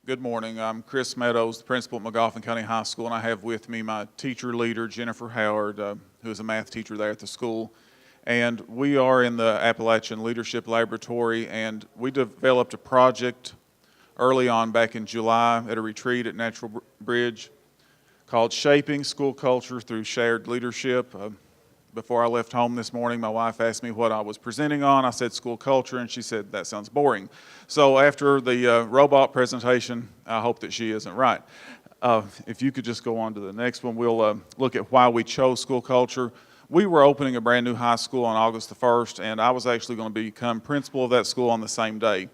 Good morning. I'm Chris Meadows, the principal at McGoffin County High School, and I have with me my teacher leader, Jennifer Howard, who is a math teacher there at the school. And we are in the Appalachian Leadership Laboratory, and we developed a project early on back in July at a retreat at Natural Bridge called Shaping School Culture Through Shared Leadership. Before I left home this morning, my wife asked me what I was presenting on. I said school culture, and she said, that sounds boring. So after the robot presentation, I hope that she isn't right. If you could just go on to the next one, we'll look at why we chose school culture. We were opening a brand new high school on August the 1st, and I was actually going to become principal of that school on the same day.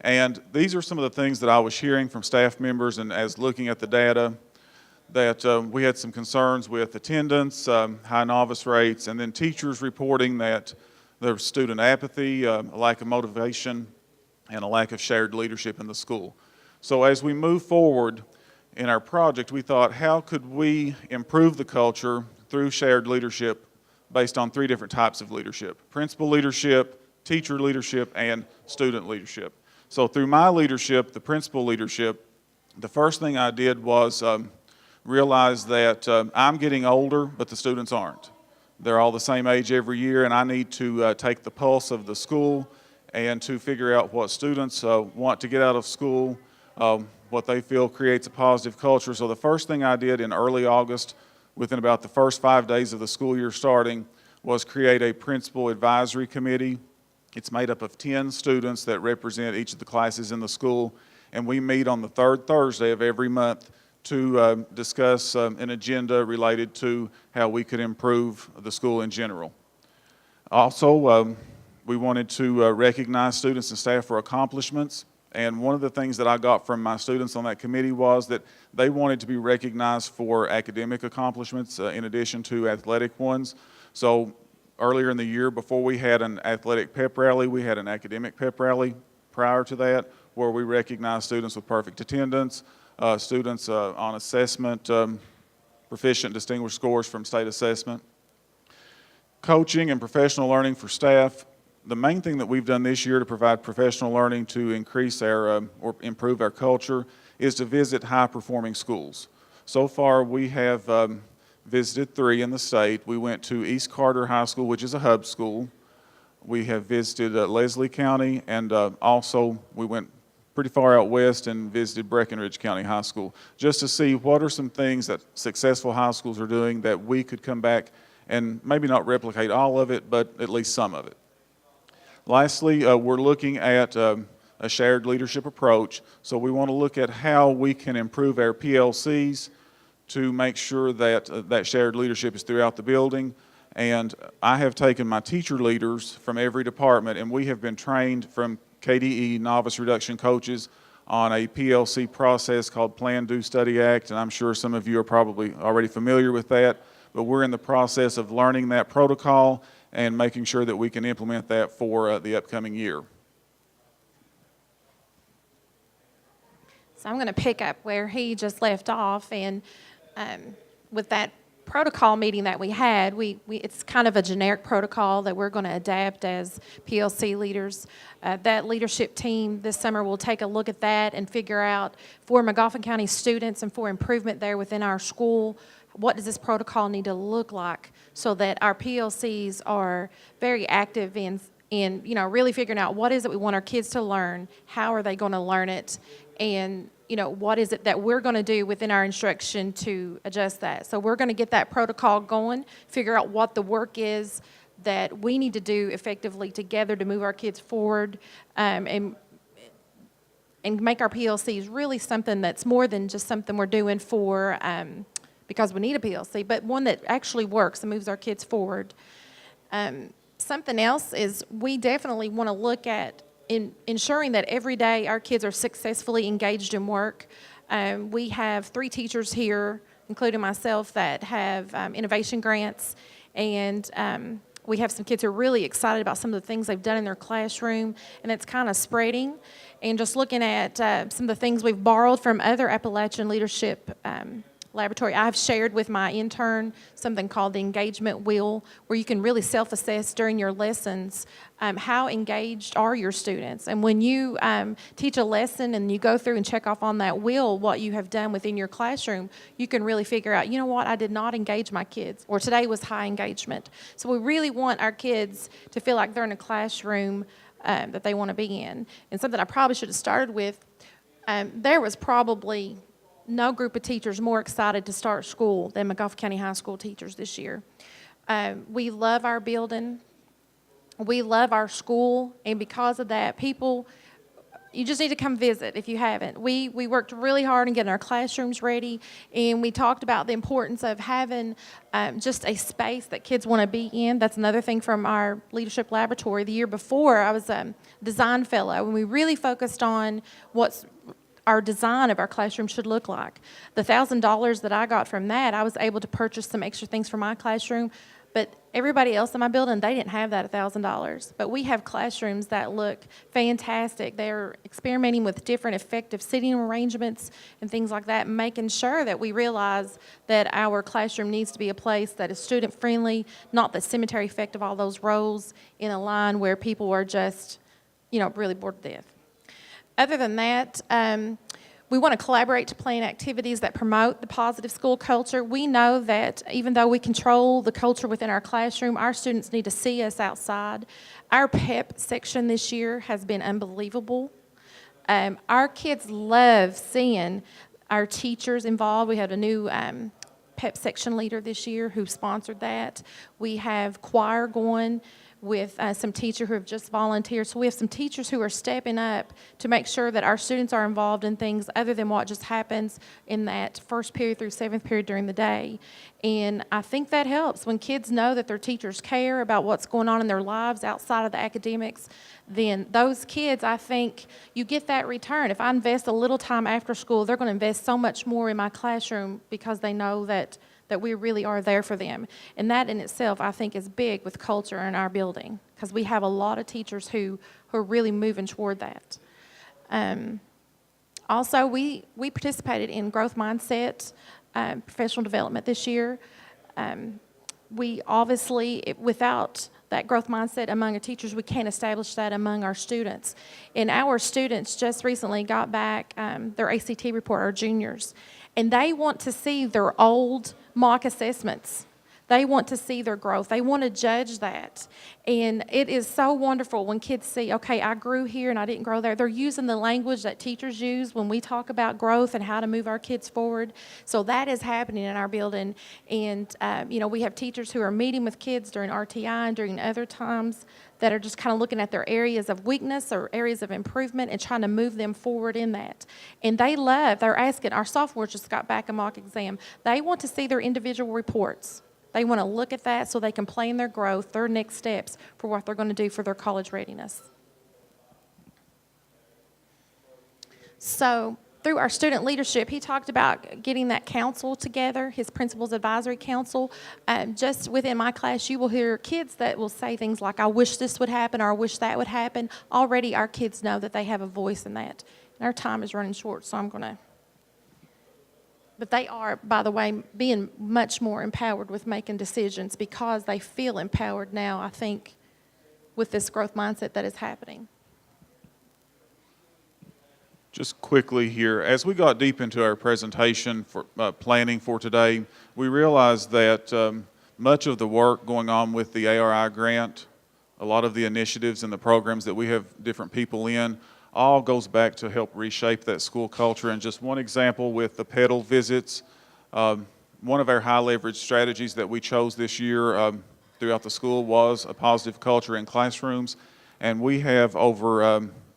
And these are some of the things that I was hearing from staff members, and as looking at the data, that we had some concerns with attendance, high novice rates, and then teachers reporting that there was student apathy, a lack of motivation, and a lack of shared leadership in the school. So as we move forward in our project, we thought, how could we improve the culture through shared leadership based on three different types of leadership: principal leadership, teacher leadership, and student leadership. So through my leadership, the principal leadership, the first thing I did was realize that I'm getting older, but the students aren't. They're all the same age every year, and I need to take the pulse of the school and to figure out what students want to get out of school, what they feel creates a positive culture. So the first thing I did in early August, within about the first 5 days of the school year starting, was create a principal advisory committee. It's made up of 10 students that represent each of the classes in the school, and we meet on the third Thursday of every month to discuss an agenda related to how we could improve the school in general. Also, we wanted to recognize students and staff for accomplishments, and one of the things that I got from my students on that committee was that they wanted to be recognized for academic accomplishments in addition to athletic ones. So earlier in the year, before we had an athletic pep rally, we had an academic pep rally prior to that, where we recognized students with perfect attendance, students on assessment, proficient distinguished scores from state assessment. Coaching and professional learning for staff. The main thing that we've done this year to provide professional learning to increase our or improve our culture is to visit high-performing schools. So far, we have visited 3 in the state. We went to East Carter High School, which is a hub school. We have visited Leslie County, and also we went pretty far out west and visited Breckenridge County High School, just to see what are some things that successful high schools are doing that we could come back and maybe not replicate all of it, but at least some of it. Lastly, we're looking at a shared leadership approach. So we want to look at how we can improve our PLCs to make sure that that shared leadership is throughout the building. And I have taken my teacher leaders from every department, and we have been trained from KDE novice reduction coaches on a PLC process called Plan, Do, Study, Act, and I'm sure some of you are probably already familiar with that, but we're in the process of learning that protocol and making sure that we can implement that for the upcoming year. So I'm going to pick up where he just left off, and with that protocol meeting that we had, it's kind of a generic protocol that we're going to adapt as PLC leaders. That leadership team this summer will take a look at that and figure out for McGoffin County students and for improvement there within our school, what does this protocol need to look like so that our PLCs are very active in really figuring out what is it we want our kids to learn, how are they going to learn it, and what is it that we're going to do within our instruction to adjust that. So we're going to get that protocol going, figure out what the work is that we need to do effectively together to move our kids forward, and make our PLCs really something that's more than just something we're doing for because we need a PLC, but one that actually works and moves our kids forward. Something else is we definitely want to look at ensuring that every day our kids are successfully engaged in work. We have 3 teachers here, including myself, that have innovation grants, and we have some kids who are really excited about some of the things they've done in their classroom, and it's kind of spreading. And just looking at some of the things we've borrowed from other Appalachian leadership laboratory. I've shared with my intern something called the engagement wheel, where you can really self-assess during your lessons how engaged are your students. And when you teach a lesson and you go through and check off on that wheel what you have done within your classroom, you can really figure out, you know what, I did not engage my kids, or today was high engagement. So we really want our kids to feel like they're in a classroom that they want to be in. And something I probably should have started with, there was probably no group of teachers more excited to start school than Magoffin County High School teachers this year. We love our building. We love our school, and because of that, people, you just need to come visit if you haven't. We worked really hard in getting our classrooms ready, and we talked about the importance of having just a space that kids want to be in. That's another thing from our leadership laboratory. The year before, I was a design fellow, and we really focused on what's our design of our classroom should look like. The $1,000 that I got from that, I was able to purchase some extra things for my classroom, but everybody else in my building, they didn't have that $1,000. But we have classrooms that look fantastic. They're experimenting with different effective seating arrangements and things like that, making sure that we realize that our classroom needs to be a place that is student-friendly, not the cemetery effect of all those rows in a line where people are just, really bored to death. Other than that, we want to collaborate to plan activities that promote the positive school culture. We know that even though we control the culture within our classroom, our students need to see us outside. Our PEP section this year has been unbelievable. Our kids love seeing our teachers involved. We had a new PEP section leader this year who sponsored that. We have choir going with some teachers who have just volunteered. So we have some teachers who are stepping up to make sure that our students are involved in things other than what just happens in that first period through seventh period during the day. And I think that helps. When kids know that their teachers care about what's going on in their lives outside of the academics, then those kids, I think, you get that return. If I invest a little time after school, they're going to invest so much more in my classroom because they know that we really are there for them. And that in itself, I think, is big with culture in our building, because we have a lot of teachers who are really moving toward that. Also, we participated in growth mindset professional development this year. We obviously, without that growth mindset among our teachers, we can't establish that among our students. And our students just recently got back their ACT report, our juniors, and they want to see their old mock assessments. They want to see their growth. They want to judge that. And it is so wonderful when kids see, okay, I grew here and I didn't grow there. They're using the language that teachers use when we talk about growth and how to move our kids forward. So that is happening in our building. And, we have teachers who are meeting with kids during RTI and during other times that are just kind of looking at their areas of weakness or areas of improvement and trying to move them forward in that. And they're asking, our sophomores just got back a mock exam. They want to see their individual reports. They want to look at that so they can plan their growth, their next steps for what they're going to do for their college readiness. So through our student leadership, he talked about getting that council together, his principal's advisory council. Just within my class, you will hear kids that will say things like, I wish this would happen, or I wish that would happen. Already our kids know that they have a voice in that. And our time is running short, so I'm going to... But they are, by the way, being much more empowered with making decisions because they feel empowered now, I think, with this growth mindset that is happening. Just quickly here, as we got deep into our presentation for planning for today, we realized that much of the work going on with the ARI grant, a lot of the initiatives and the programs that we have different people in, all goes back to help reshape that school culture. And just one example with the pedal visits, one of our high leverage strategies that we chose this year throughout the school was a positive culture in classrooms. And we have over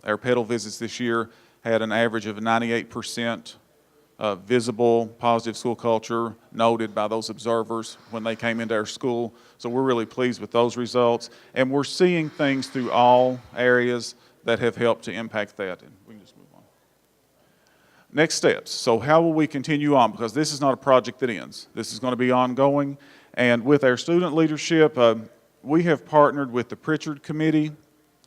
our pedal visits this year had an average of 98% visible positive school culture noted by those observers when they came into our school. So we're really pleased with those results. And we're seeing things through all areas that have helped to impact that. And we can just move on. Next steps. So how will we continue on? Because this is not a project that ends. This is going to be ongoing. And with our student leadership, we have partnered with the Pritchard Committee.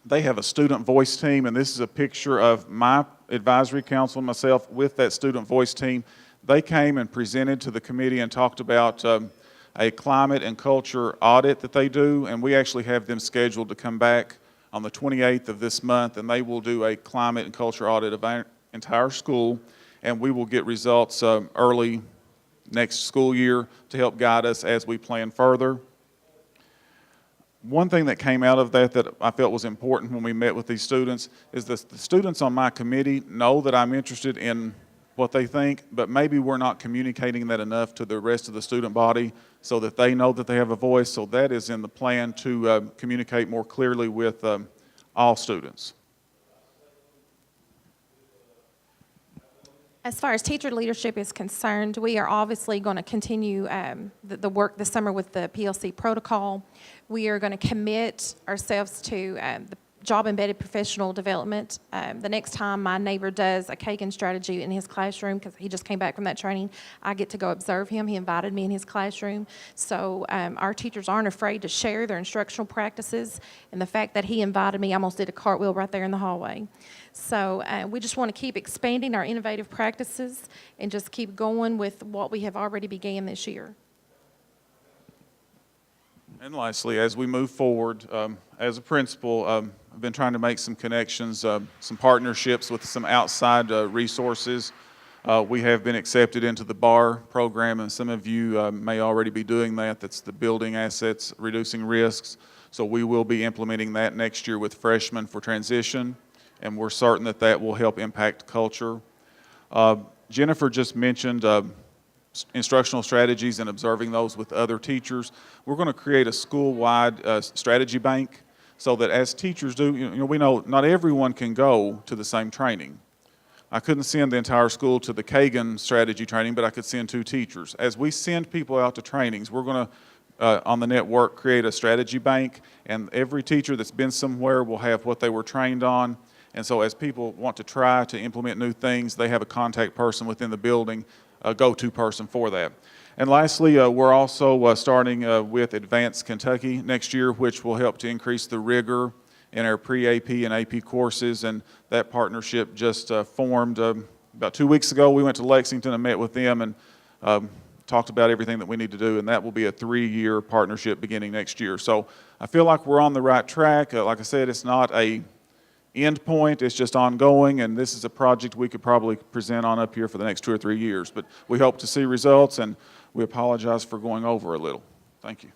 They have a student voice team, and this is a picture of my advisory council and myself with that student voice team. they came and presented to the committee and talked about a climate and culture audit that they do, and we actually have them scheduled to come back on the 28th of this month, and they will do a climate and culture audit of our entire school, and we will get results early next school year to help guide us as we plan further. One thing that came out of that that I felt was important when we met with these students is the students on my committee know that I'm interested in what they think, but maybe we're not communicating that enough to the rest of the student body so that they know that they have a voice. So that is in the plan to communicate more clearly with all students. As far as teacher leadership is concerned, we are obviously going to continue the work this summer with the PLC protocol. We are going to commit ourselves to the job-embedded professional development. The next time my neighbor does a Kagan strategy in his classroom, because he just came back from that training, I get to go observe him. He invited me in his classroom. So our teachers aren't afraid to share their instructional practices. And the fact that he invited me, I almost did a cartwheel right there in the hallway. So we just want to keep expanding our innovative practices and just keep going with what we have already began this year. And lastly, as we move forward, as a principal, I've been trying to make some connections, some partnerships with some outside resources. We have been accepted into the BAR program, and some of you may already be doing that. That's the Building Assets, Reducing Risks. So we will be implementing that next year with freshmen for transition, and we're certain that that will help impact culture. Jennifer just mentioned instructional strategies and observing those with other teachers. We're going to create a school-wide strategy bank so that as teachers do, we know not everyone can go to the same training. I couldn't send the entire school to the Kagan strategy training, but I could send 2 teachers. As we send people out to trainings, we're going to, on the network, create a strategy bank, and every teacher that's been somewhere will have what they were trained on. And so as people want to try to implement new things, they have a contact person within the building, a go-to person for that. And lastly, we're also starting with Advanced Kentucky next year, which will help to increase the rigor in our pre-AP and AP courses, and that partnership just formed about 2 weeks ago. We went to Lexington and met with them and talked about everything that we need to do, and that will be a 3-year partnership beginning next year. So I feel like we're on the right track. Like I said, it's not a end point, it's just ongoing, and this is a project we could probably present on up here for the next 2 or 3 years. But we hope to see results, and we apologize for going over a little. Thank you.